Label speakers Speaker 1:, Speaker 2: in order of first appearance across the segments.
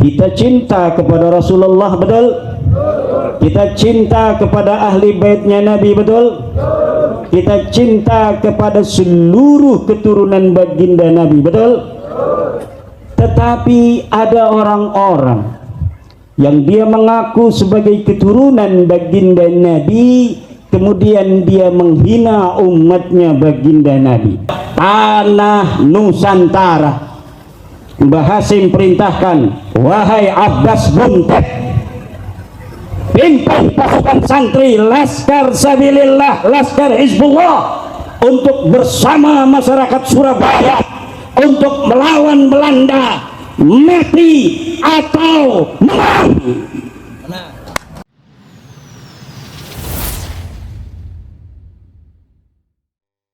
Speaker 1: Kita cinta kepada Rasulullah, betul? Kita cinta kepada ahli baitnya Nabi, betul? Kita cinta kepada seluruh keturunan baginda Nabi, betul? Tetapi ada orang-orang yang dia mengaku sebagai keturunan baginda Nabi, kemudian dia menghina umatnya baginda Nabi. Tanah Nusantara, Mbah Hasim perintahkan, wahai Abbas Buntet, pimpin pasukan santri Laskar Sabilillah, Laskar Hizbullah, untuk bersama masyarakat Surabaya untuk melawan Belanda, mati atau menang.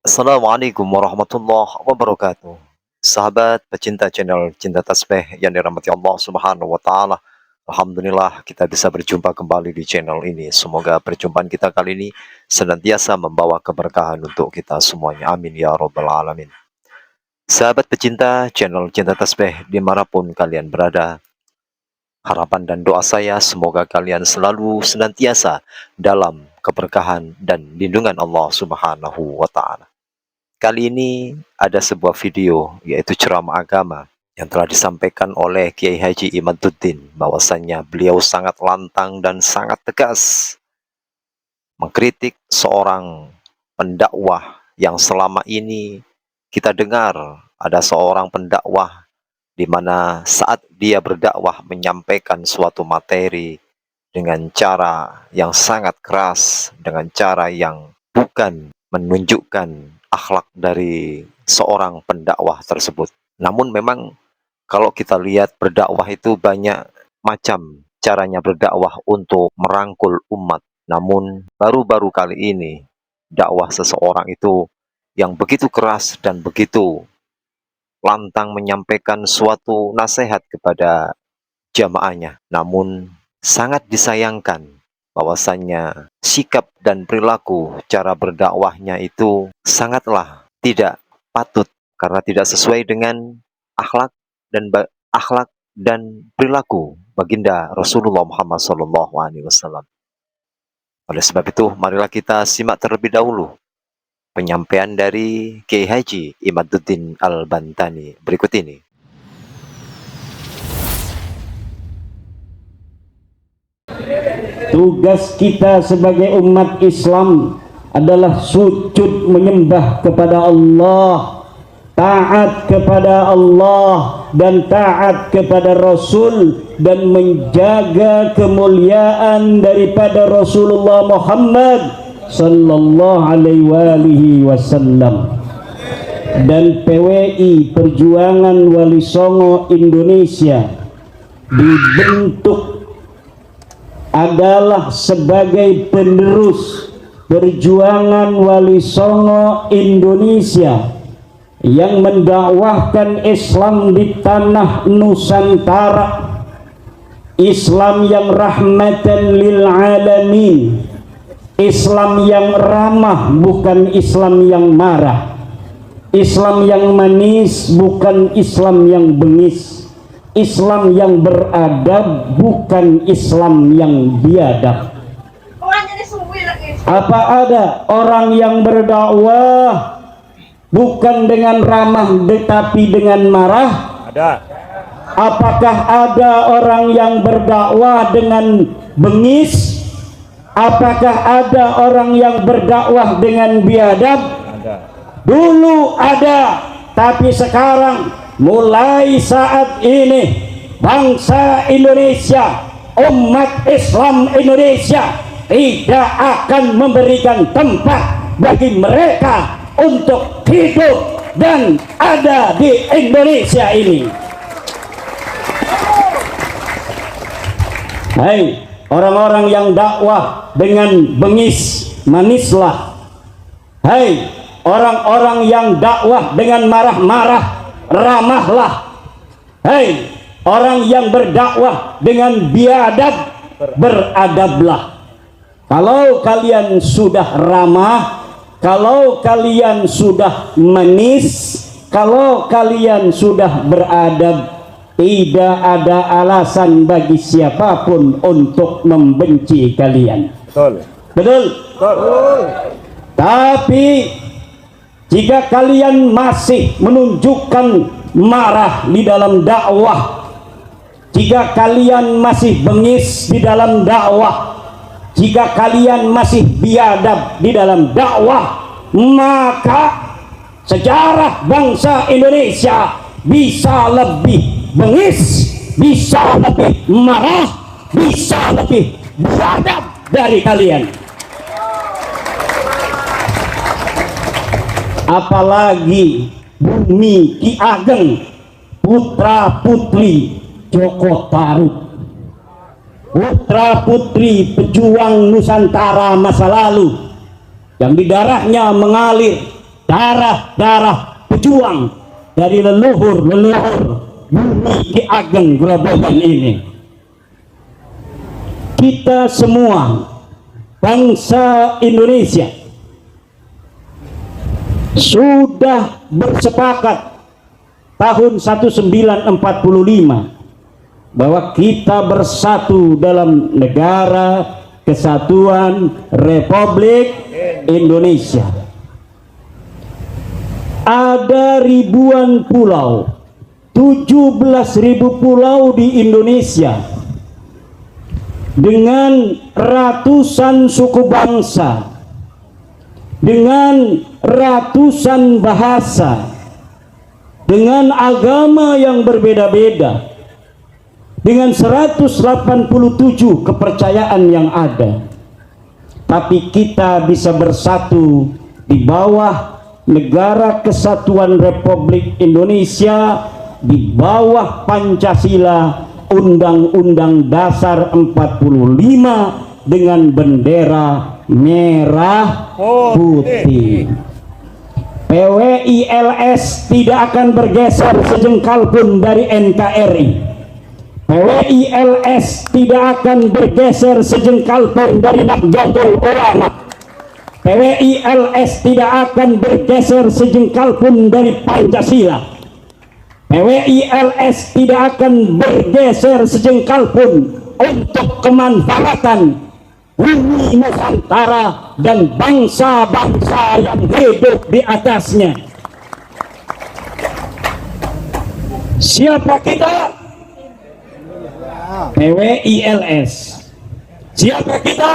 Speaker 2: Assalamualaikum warahmatullahi wabarakatuh. Sahabat pecinta channel Cinta Tasbih yang dirahmati Allah Subhanahu wa Ta'ala, alhamdulillah kita bisa berjumpa kembali di channel ini. Semoga perjumpaan kita kali ini senantiasa membawa keberkahan untuk kita semuanya. Amin ya rabbal alamin. Sahabat pecinta channel Cinta Tasbih dimanapun kalian berada, harapan dan doa saya semoga kalian selalu senantiasa dalam keberkahan dan lindungan Allah Subhanahu wa Ta'ala. Kali ini ada sebuah video, yaitu ceramah agama yang telah disampaikan oleh Kiai Haji Imaduddin, bahwasannya beliau sangat lantang dan sangat tegas mengkritik seorang pendakwah yang selama ini kita dengar ada seorang pendakwah di mana saat dia berdakwah menyampaikan suatu materi dengan cara yang sangat keras, dengan cara yang bukan menunjukkan akhlak dari seorang pendakwah tersebut. Namun memang kalau kita lihat berdakwah itu banyak macam caranya berdakwah untuk merangkul umat. Namun baru-baru kali ini dakwah seseorang itu yang begitu keras dan begitu lantang menyampaikan suatu nasihat kepada jamaahnya. Namun sangat disayangkan bahwasannya sikap dan perilaku cara berdakwahnya itu sangatlah tidak patut, karena tidak sesuai dengan akhlak dan perilaku baginda Rasulullah Muhammad SAW. Oleh sebab itu, marilah kita simak terlebih dahulu penyampaian dari Kiai Haji Imaduddin Al-Bantani berikut ini.
Speaker 1: Tugas kita sebagai umat Islam adalah sujud menyembah kepada Allah, taat kepada Allah dan taat kepada Rasul, dan menjaga kemuliaan daripada Rasulullah Muhammad sallallahu alaihi wasallam. Dan PWI Perjuangan Wali Songo Indonesia dibentuk adalah sebagai penerus perjuangan Wali Songo Indonesia yang mendakwahkan Islam di tanah Nusantara, Islam yang rahmatan lil alamin, Islam yang ramah bukan Islam yang marah, Islam yang manis bukan Islam yang bengis, Islam yang beradab bukan Islam yang biadab. Apa ada orang yang berdakwah bukan dengan ramah tetapi dengan marah?
Speaker 3: Ada.
Speaker 1: Apakah ada orang yang berdakwah dengan bengis? Apakah ada orang yang berdakwah dengan biadab?
Speaker 3: Ada.
Speaker 1: Dulu ada, tapi sekarang mulai saat ini bangsa Indonesia, umat Islam Indonesia tidak akan memberikan tempat bagi mereka untuk hidup dan ada di Indonesia ini. Hai orang-orang yang dakwah dengan bengis, manislah. Hai orang-orang yang dakwah dengan marah-marah, ramahlah. Hei orang yang berdakwah dengan biadab, beradablah. Kalau kalian sudah ramah, kalau kalian sudah manis, kalau kalian sudah beradab, tidak ada alasan bagi siapapun untuk membenci kalian.
Speaker 3: Betul.
Speaker 1: Betul?
Speaker 3: Betul.
Speaker 1: Tapi jika kalian masih menunjukkan marah di dalam dakwah, jika kalian masih bengis di dalam dakwah, jika kalian masih biadab di dalam dakwah, maka sejarah bangsa Indonesia bisa lebih bengis, bisa lebih marah, bisa lebih biadab dari kalian. Apalagi Bumi Ki Ageng, putra putri Joko Tarub, putra putri pejuang Nusantara masa lalu, yang di darahnya mengalir darah-darah pejuang dari leluhur-leluhur Bumi Ki Ageng Grobogan ini. Kita semua bangsa Indonesia sudah bersepakat tahun 1945 bahwa kita bersatu dalam negara kesatuan Republik Indonesia. Ada ribuan pulau, 17.000 pulau di Indonesia dengan ratusan suku bangsa, dengan ratusan bahasa, dengan agama yang berbeda-beda, dengan 187 kepercayaan yang ada. Tapi kita bisa bersatu di bawah negara kesatuan Republik Indonesia, di bawah Pancasila, Undang-Undang Dasar 45 dengan bendera merah putih. PWILS tidak akan bergeser sejengkal pun dari NKRI. PWILS tidak akan bergeser sejengkal pun dari Nahdlatul Ulama. PWILS tidak akan bergeser sejengkal pun dari Pancasila. PWILS tidak akan bergeser sejengkal pun untuk kemanfaatan bumi Nusantara dan bangsa-bangsa yang hidup di atasnya. Siapa kita? PWILS. Siapa kita?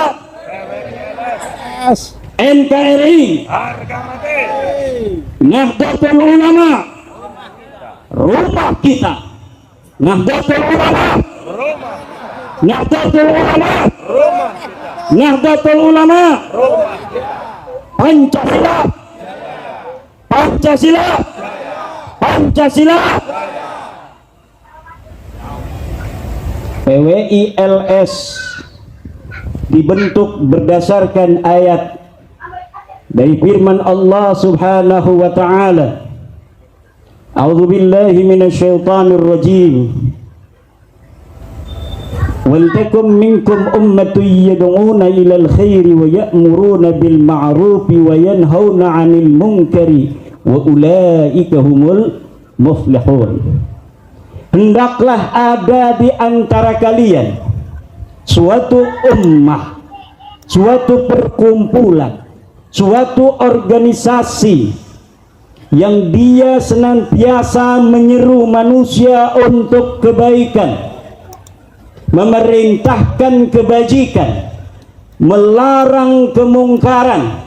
Speaker 1: NKRI. Nahdlatul Ulama. Rumah kita. Nahdlatul Ulama. Nahdlatul Ulama. Nahdlatul Ulama. Pancasila. Pancasila. Pancasila. PWILS dibentuk berdasarkan ayat dari firman Allah Subhanahu wa taala. A'udzu billahi minasyaitonir rajim. Wal takum minkum ummatun yad'una ilal khairi wa ya'muruna bil ma'rufi wa yanhauna 'anil munkari wa ulaika humul muflihun. Hendaklah ada di antara kalian suatu ummah, suatu perkumpulan, suatu organisasi yang dia senantiasa menyeru manusia untuk kebaikan, memerintahkan kebajikan, melarang kemungkaran.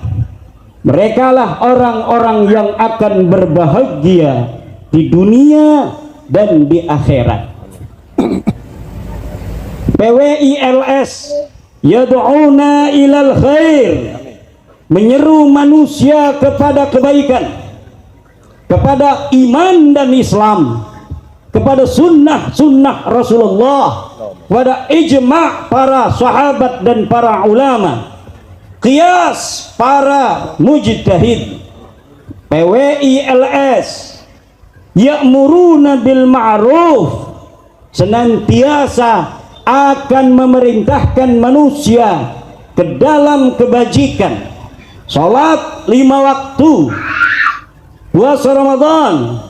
Speaker 1: Merekalah orang-orang yang akan berbahagia di dunia dan di akhirat. PWILS yad'una ilal khair, menyeru manusia kepada kebaikan, kepada iman dan Islam, kepada sunnah Rasulullah, kepada ijma' para sahabat dan para ulama, qiyas para mujtahid. PWILS ya'muruna bil ma'ruf, senantiasa akan memerintahkan manusia ke dalam kebajikan. Salat 5 waktu, puasa Ramadan,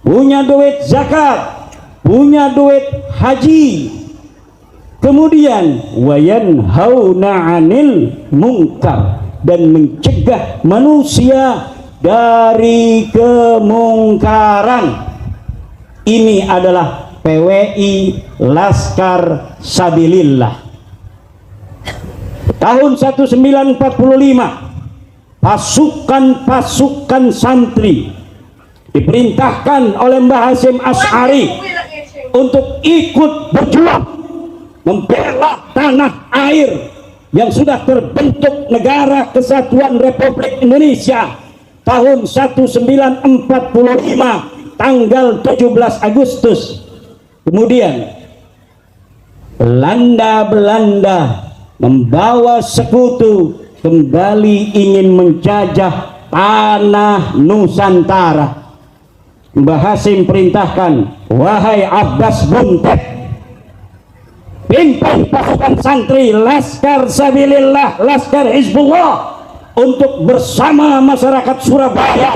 Speaker 1: punya duit zakat, punya duit haji, kemudian wayanhauna 'anil munkar, dan mencegah manusia dari kemungkaran. Ini adalah PWI Laskar Sabilillah. Tahun 1945 pasukan santri diperintahkan oleh Mbah Hasyim Asy'ari untuk ikut berjuang membela tanah air yang sudah terbentuk Negara Kesatuan Republik Indonesia tahun 1945 tanggal 17 Agustus. Kemudian Belanda membawa sekutu kembali ingin menjajah tanah Nusantara. Mbah Hasyim perintahkan, wahai Abbas Buntet, pimpin pasukan santri Laskar Sabilillah, Laskar Hizbullah, untuk bersama masyarakat Surabaya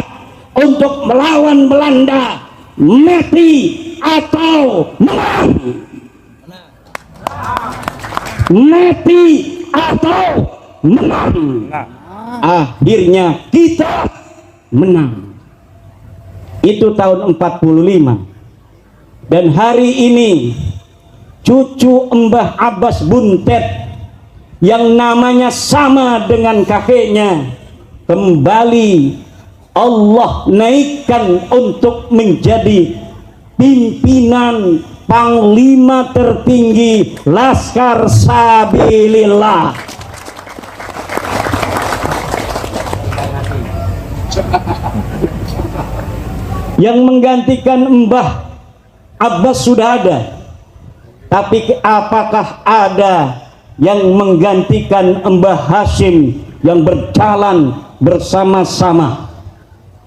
Speaker 1: untuk melawan Belanda, mati atau menang. Mati atau menang. Akhirnya kita menang. Itu tahun 45. Dan hari ini cucu Mbah Abbas Buntet yang namanya sama dengan kakeknya kembali Allah naikkan untuk menjadi pimpinan panglima tertinggi Laskar Sabilillah. Yang menggantikan Mbah Abbas sudah ada, tapi apakah ada yang menggantikan Mbah Hasyim yang berjalan bersama-sama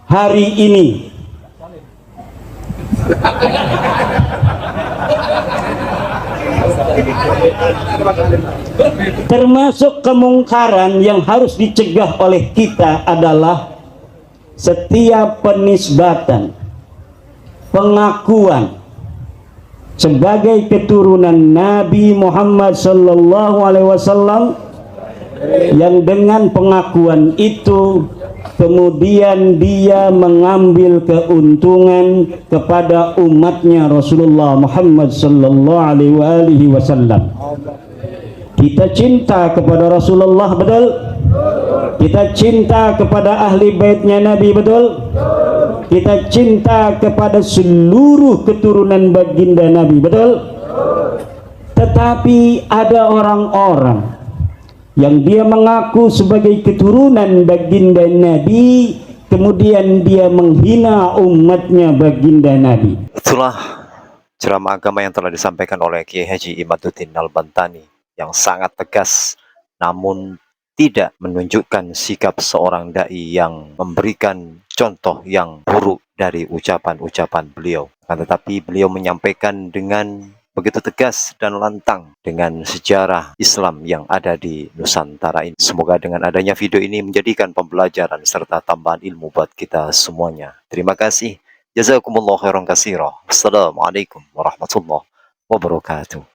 Speaker 1: hari ini? Termasuk kemungkaran yang harus dicegah oleh kita adalah setiap penisbatan, pengakuan sebagai keturunan Nabi Muhammad sallallahu alaihi wasallam, yang dengan pengakuan itu kemudian dia mengambil keuntungan kepada umatnya Rasulullah Muhammad sallallahu alaihi wasallam. Kita cinta kepada Rasulullah, betul? Kita cinta kepada ahli baitnya Nabi, betul? Kita cinta kepada seluruh keturunan baginda Nabi, betul? Tetapi ada orang-orang yang dia mengaku sebagai keturunan baginda Nabi, kemudian dia menghina umatnya baginda Nabi.
Speaker 2: Itulah ceramah agama yang telah disampaikan oleh Kiai Haji Imaduddin Al-Bantani yang sangat tegas, namun tidak menunjukkan sikap seorang dai yang memberikan contoh yang buruk dari ucapan-ucapan beliau. Tetapi beliau menyampaikan dengan begitu tegas dan lantang dengan sejarah Islam yang ada di Nusantara ini. Semoga dengan adanya video ini menjadikan pembelajaran serta tambahan ilmu buat kita semuanya. Terima kasih. Jazakumullah khairan katsira. Wassalamualaikum warahmatullahi wabarakatuh.